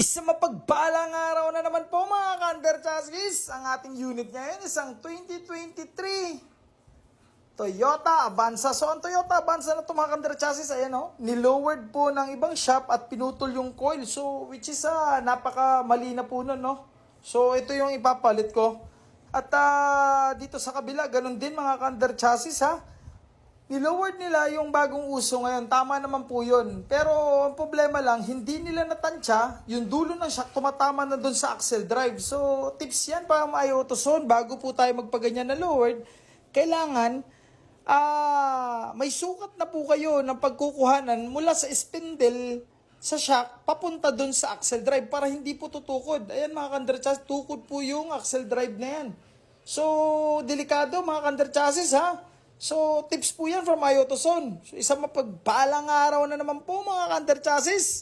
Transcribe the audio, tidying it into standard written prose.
Isang mapagpalang araw na naman po mga ka-under chassis. Ang ating unit ngayon isang 2023 Toyota Avanza. So ang Toyota Avanza na ito mga ka-under chassis, ayan o, nilowered po ng ibang shop at pinutol yung coil. So which is napaka mali na po nun, no? So ito yung ipapalit ko. At dito sa kabila, ganun din mga ka-under chassis ha. Nilowered nila yung bagong uso ngayon. Tama naman po yun. Pero ang problema lang, hindi nila natansya. Yung dulo ng shock tumatama na doon sa axle drive. So tips yan para ma-auto-zone. Bago po tayo magpaganyan na lowered, kailangan may sukat na po kayo ng pagkukuhanan mula sa spindle sa shock papunta doon sa axle drive para hindi po tutukod. Ayan mga ka-under chassis, tukod po yung axle drive na yan. So delikado mga ka-under chassis ha. So, tips po yan from AutoZone. So, isang mapagpalang araw na naman po mga ka-under chassis.